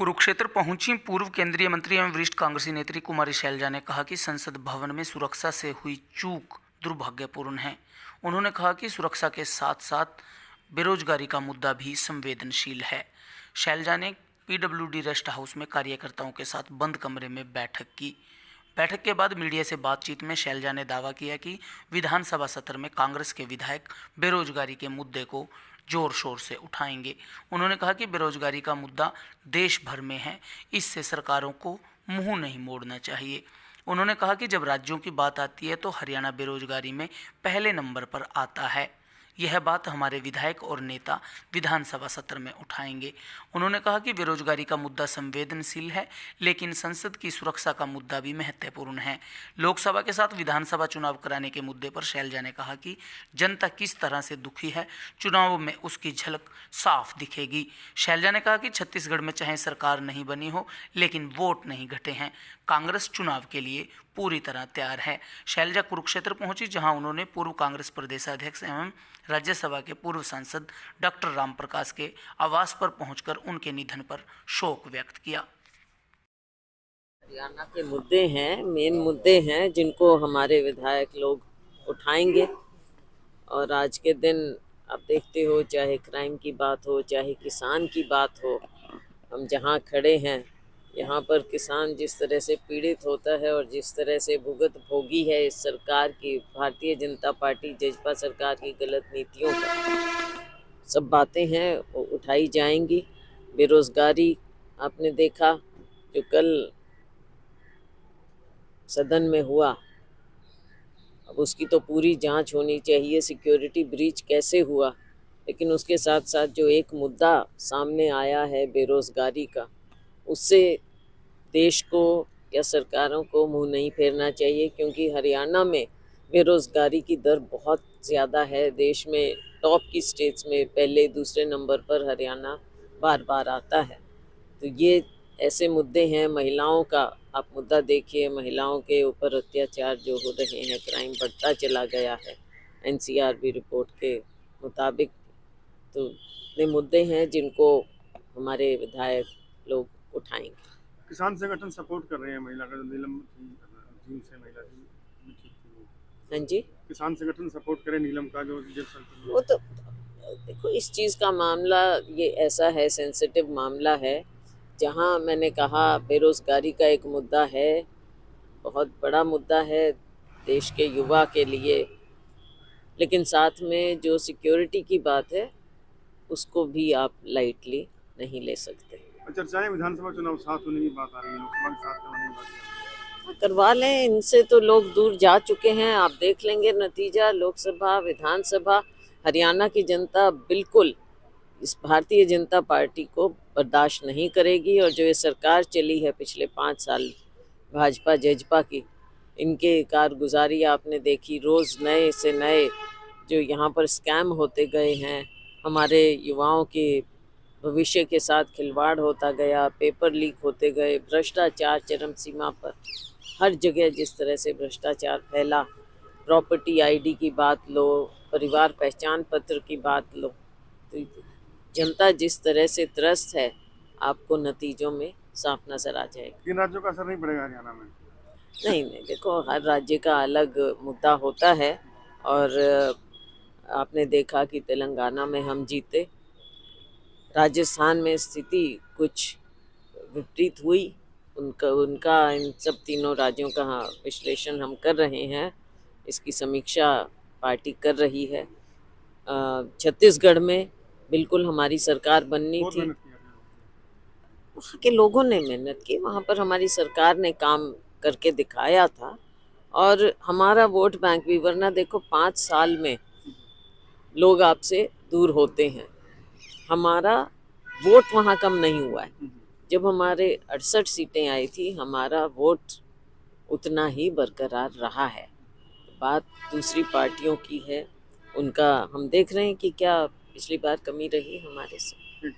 कुरुक्षेत्र पहुंची पूर्व केंद्रीय मंत्री एवं वरिष्ठ कांग्रेसी नेत्री कुमारी शैलजा ने कहा कि संसद भवन में सुरक्षा से हुई चूक दुर्भाग्यपूर्ण है। उन्होंने कहा कि सुरक्षा के साथ साथ बेरोजगारी का मुद्दा भी संवेदनशील है। शैलजा ने पीडब्ल्यूडी रेस्ट हाउस में कार्यकर्ताओं के साथ बंद कमरे में बैठक की। बैठक के बाद मीडिया से बातचीत में शैलजा ने दावा किया कि विधानसभा सत्र में कांग्रेस के विधायक बेरोजगारी के मुद्दे को जोर शोर से उठाएंगे। उन्होंने कहा कि बेरोजगारी का मुद्दा देश भर में है, इससे सरकारों को मुंह नहीं मोड़ना चाहिए। उन्होंने कहा कि जब राज्यों की बात आती है तो हरियाणा बेरोजगारी में पहले नंबर पर आता है। यह बात हमारे विधायक और नेता विधानसभा सत्र में उठाएंगे। उन्होंने कहा कि बेरोजगारी का मुद्दा संवेदनशील है, लेकिन संसद की सुरक्षा का मुद्दा भी महत्वपूर्ण है। लोकसभा के साथ विधानसभा चुनाव कराने के मुद्दे पर शैलजा ने कहा कि जनता किस तरह से दुखी है, चुनाव में उसकी झलक साफ दिखेगी। शैलजा ने कहा कि छत्तीसगढ़ में चाहे सरकार नहीं बनी हो, लेकिन वोट नहीं घटे हैं। कांग्रेस चुनाव के लिए पूरी तरह तैयार है। शैलजा कुरुक्षेत्र पहुंची, जहां उन्होंने पूर्व कांग्रेस प्रदेशाध्यक्ष एवं राज्यसभा के पूर्व सांसद डॉक्टर रामप्रकाश के आवास पर पहुंचकर उनके निधन पर शोक व्यक्त किया। हरियाणा के मुद्दे हैं, मेन मुद्दे हैं जिनको हमारे विधायक लोग उठाएंगे। और आज के दिन आप देखते हो, चाहे क्राइम की बात हो, चाहे किसान की बात हो, हम जहां खड़े हैं यहाँ पर किसान जिस तरह से पीड़ित होता है और जिस तरह से भुगत भोगी है इस सरकार की, भारतीय जनता पार्टी जजपा सरकार की गलत नीतियों का, सब बातें हैं वो उठाई जाएंगी। बेरोजगारी आपने देखा जो कल सदन में हुआ, अब उसकी तो पूरी जांच होनी चाहिए, सिक्योरिटी ब्रीच कैसे हुआ। लेकिन उसके साथ साथ जो एक मुद्दा सामने आया है बेरोजगारी का, उससे देश को या सरकारों को मुंह नहीं फेरना चाहिए, क्योंकि हरियाणा में बेरोजगारी की दर बहुत ज़्यादा है। देश में टॉप की स्टेट्स में पहले दूसरे नंबर पर हरियाणा बार बार आता है। तो ये ऐसे मुद्दे हैं। महिलाओं का आप मुद्दा देखिए, महिलाओं के ऊपर अत्याचार जो हो रहे हैं, क्राइम बढ़ता चला गया है एनसीआरबी रिपोर्ट के मुताबिक। तो ये मुद्दे हैं जिनको हमारे विधायक लोग उठाएंगे। किसान संगठन सपोर्ट कर रहे हैं महिला का, नीलम जीन से महिला भी ठीक थी। हाँ जी, किसान संगठन सपोर्ट करे नीलम का जो वो तो देखो, इस चीज़ का मामला ये ऐसा है, सेंसिटिव मामला है, जहाँ मैंने कहा बेरोजगारी का एक मुद्दा है, बहुत बड़ा मुद्दा है देश के युवा के लिए, लेकिन साथ में जो सिक्योरिटी की बात है उसको भी आप लाइटली नहीं ले सकते। चर्चाएं विधानसभा चुनाव साथ होने की बात आ रही है, लोकसभा के साथ करवाने की बात करवा लें, इनसे तो लोग दूर जा चुके हैं। आप देख लेंगे नतीजा, लोकसभा विधानसभा, हरियाणा की जनता बिल्कुल इस भारतीय जनता पार्टी को बर्दाश्त नहीं करेगी। और जो ये सरकार चली है पिछले 5 साल भाजपा जजपा की, इनके कारगुजारी आपने देखी, रोज़ नए से नए जो यहाँ पर स्कैम होते गए हैं, हमारे युवाओं के भविष्य के साथ खिलवाड़ होता गया, पेपर लीक होते गए, भ्रष्टाचार चरम सीमा पर, हर जगह जिस तरह से भ्रष्टाचार फैला, प्रॉपर्टी आईडी की बात लो, परिवार पहचान पत्र की बात लो, तो जनता जिस तरह से त्रस्त है आपको नतीजों में साफ नजर आ जाएगा। 3 राज्यों का असर नहीं पड़ेगा हरियाणा में? नहीं, देखो, हर राज्य का अलग मुद्दा होता है। और आपने देखा कि तेलंगाना में हम जीते, राजस्थान में स्थिति कुछ विपरीत हुई, उनका इन सब तीनों राज्यों का विश्लेषण हम कर रहे हैं, इसकी समीक्षा पार्टी कर रही है। छत्तीसगढ़ में बिल्कुल हमारी सरकार बननी थी, वहाँ के लोगों ने मेहनत की, वहाँ पर हमारी सरकार ने काम करके दिखाया था और हमारा वोट बैंक भी, वरना देखो 5 साल में लोग आपसे दूर होते हैं, हमारा वोट वहाँ कम नहीं हुआ है। जब हमारे 68 सीटें आई थी, हमारा वोट उतना ही बरकरार रहा है। बात दूसरी पार्टियों की है, उनका हम देख रहे हैं कि क्या पिछली बार कमी रही हमारे से।